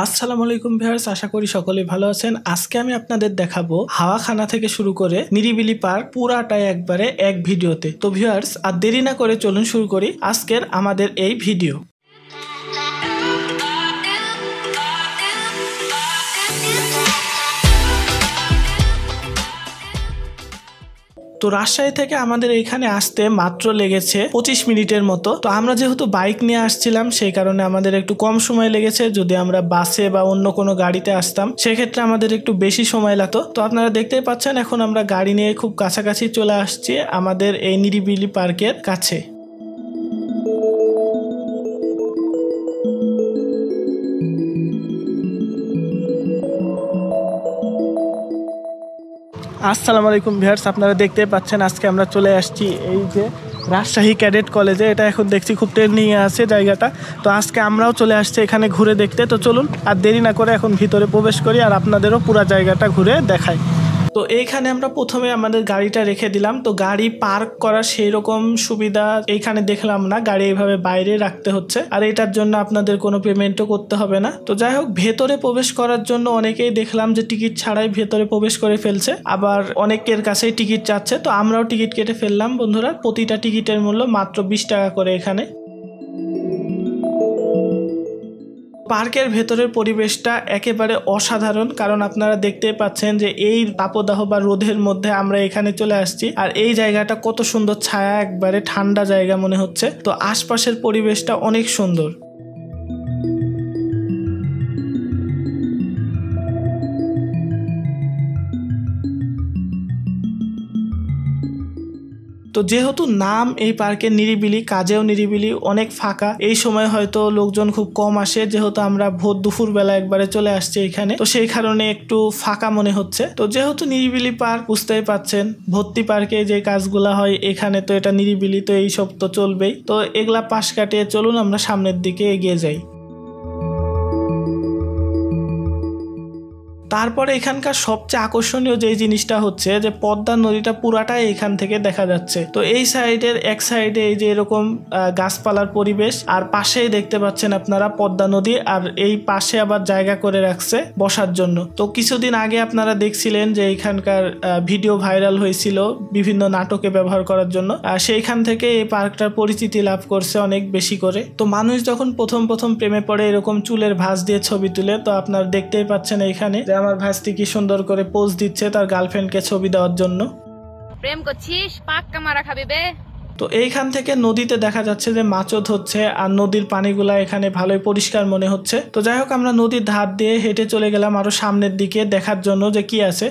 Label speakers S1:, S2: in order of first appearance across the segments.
S1: আসসালামু আলাইকুম ভিউয়ার্স, আশা করি সকলেই ভালো আছেন। আজকে আমি আপনাদের দেখাবো হাওয়াখানা থেকে শুরু করে নিরিবিলি পার্ক পুরাটাই একবারে এক ভিডিওতে। তো ভিউয়ার্স, আর দেরি না করে চলুন শুরু করি আজকের আমাদের এই ভিডিও। তো রাজশাহী থেকে আমাদের এইখানে আসতে মাত্র লেগেছে 25 মিনিটের মতো। তো আমরা যেহেতু বাইক নিয়ে আসছিলাম সেই কারণে আমাদের একটু কম সময় লেগেছে। যদি আমরা বাসে বা অন্য কোনো গাড়িতে আসতাম সেক্ষেত্রে আমাদের একটু বেশি সময় লাগতো। তো আপনারা দেখতেই পাচ্ছেন এখন আমরা গাড়ি নিয়ে খুব কাছাকাছি চলে আসছি আমাদের এই নিরিবিলি পার্কের কাছে। আসসালামু আলাইকুম ভিউয়ার্স, আপনারা দেখতে পাচ্ছেন আজকে আমরা চলে আসছি এই যে রাজশাহী ক্যাডেট কলেজে। এটা এখন দেখছি খুব ট্রেন্ডিং এ আছে জায়গাটা। তো আজকে আমরাও চলে আসছি এখানে ঘুরে দেখতে। তো চলুন আর দেরি না করে এখন ভিতরে প্রবেশ করি আর আপনাদেরও পুরো জায়গাটা ঘুরে দেখাই। তো এইখানে আমরা প্রথমে আমাদের গাড়িটা রেখে দিলাম। তো গাড়ি পার্ক করার সেই রকম সুবিধা এইখানে দেখলাম না, গাড়ি এইভাবে বাইরে রাখতে হচ্ছে আর এটার জন্য আপনাদের কোনো পেমেন্টও করতে হবে না। তো যাই হোক, ভেতরে প্রবেশ করার জন্য অনেকেই দেখলাম যে টিকিট ছাড়াই ভেতরে প্রবেশ করে ফেলছে, আবার অনেকের কাছেই টিকিট চাচ্ছে। তো আমরাও টিকিট কেটে ফেললাম বন্ধুরা। প্রতিটা টিকিটের মূল্য মাত্র 20 টাকা করে এখানে। পার্কের ভেতরের পরিবেশটা একেবারে অসাধারণ, কারণ আপনারা দেখতেই পাচ্ছেন যে এই তাপদাহ বা রোদের মধ্যে আমরা এখানে চলে আসছি আর এই জায়গাটা কত সুন্দর ছায়া, একবারে ঠান্ডা জায়গা মনে হচ্ছে। তো আশপাশের পরিবেশটা অনেক সুন্দর। তো যেহেতু নাম এই পার্কের নিরিবিলি, কাজেও নিরিবিলি, অনেক ফাঁকা, এই সময় হয়তো লোকজন খুব কম আসে। যেহেতু আমরা ভোর দুপুর বেলা একবারে চলে আসছি এখানে, তো সেই কারণে একটু ফাঁকা মনে হচ্ছে। তো যেহেতু নিরিবিলি পার্ক, বুঝতেই পাচ্ছেন ভর্তি পার্কে যে কাজগুলা হয় এখানে, তো এটা নিরিবিলি, তো এইসব তো চলবেই। তো এগুলা পাশ কাটিয়ে চলুন আমরা সামনের দিকে এগিয়ে যাই। তারপরে এখানকার সবচেয়ে আকর্ষণীয় যে জিনিসটা হচ্ছে যে পদ্মা নদীটা পুরাটাই এখান থেকে দেখা যাচ্ছে। তো এই সাইডের এক সাইডে এই যে এরকম গাছপালার পরিবেশ আর পাশেই দেখতে পাচ্ছেন আপনারা পদ্মা নদী, আর এই পাশে আবার জায়গা করে রাখছে বসার জন্য। তো কিছুদিন আগে আপনারা দেখছিলেন যে এখানকার ভিডিও ভাইরাল হয়েছিল বিভিন্ন নাটকে ব্যবহার করার জন্য, সেইখান থেকে এই পার্কটার পরিচিতি লাভ করছে অনেক বেশি করে। তো মানুষ যখন প্রথম প্রেমে পড়ে এরকম চুলের ভাঁজ দিয়ে ছবি তুলে, তো আপনারা দেখতেই পাচ্ছেন এইখানে আমার ভাস্তি কি সুন্দর করে পোজ দিচ্ছে তার গার্লফ্রেন্ডকে ছবি দেওয়ার জন্য।
S2: প্রেম করছিস, পাক্কা মারা খাবি বে।
S1: তো এইখান থেকে নদীতে দেখা যাচ্ছে যে মাছও হচ্ছে আর নদীর পানিগুলা এখানে ভালোই পরিষ্কার মনে হচ্ছে। তো যাই হোক, আমরা নদীর ধার দিয়ে হেঁটে চলে গেলাম আরো সামনের দিকে দেখার জন্য যে কি আছে।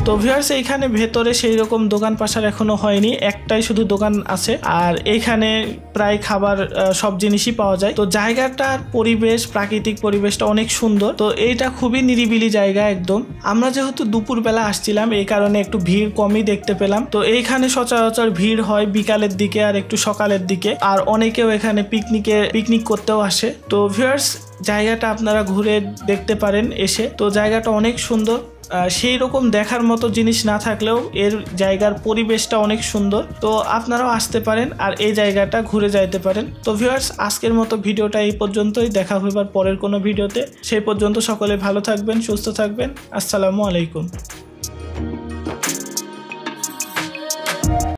S1: তো ভিউয়ার্স, এইখানে ভেতরে সেই রকম দোকান পাশার এখনো হয়নি, একটাই শুধু দোকান আছে আর এইখানে প্রায় খাবার সব জিনিসই পাওয়া যায়। তো জায়গাটার পরিবেশ, প্রাকৃতিক পরিবেশটা অনেক সুন্দর। তো এইটা খুবই নিরিবিলি জায়গা একদম। আমরা যেহেতু দুপুর বেলা আসছিলাম এই কারণে একটু ভিড় কমই দেখতে পেলাম। তো এইখানে সচরাচর ভিড় হয় বিকালের দিকে আর একটু সকালের দিকে, আর অনেকেও এখানে পিকনিক করতেও আসে। তো ভিউয়ার্স, জায়গাটা আপনারা ঘুরে দেখতে পারেন এসে। তো জায়গাটা অনেক সুন্দর, সেই রকম দেখার মতো জিনিস না থাকলেও এর জায়গার পরিবেশটা অনেক সুন্দর। তো আপনারাও আসতে পারেন আর এই জায়গাটা ঘুরে যাইতে পারেন। তো ভিউয়ার্স, আজকের মতো ভিডিওটা এই পর্যন্তই। দেখা হবে পরের কোনো ভিডিওতে। সেই পর্যন্ত সকলে ভালো থাকবেন, সুস্থ থাকবেন। আসসালামু আলাইকুম।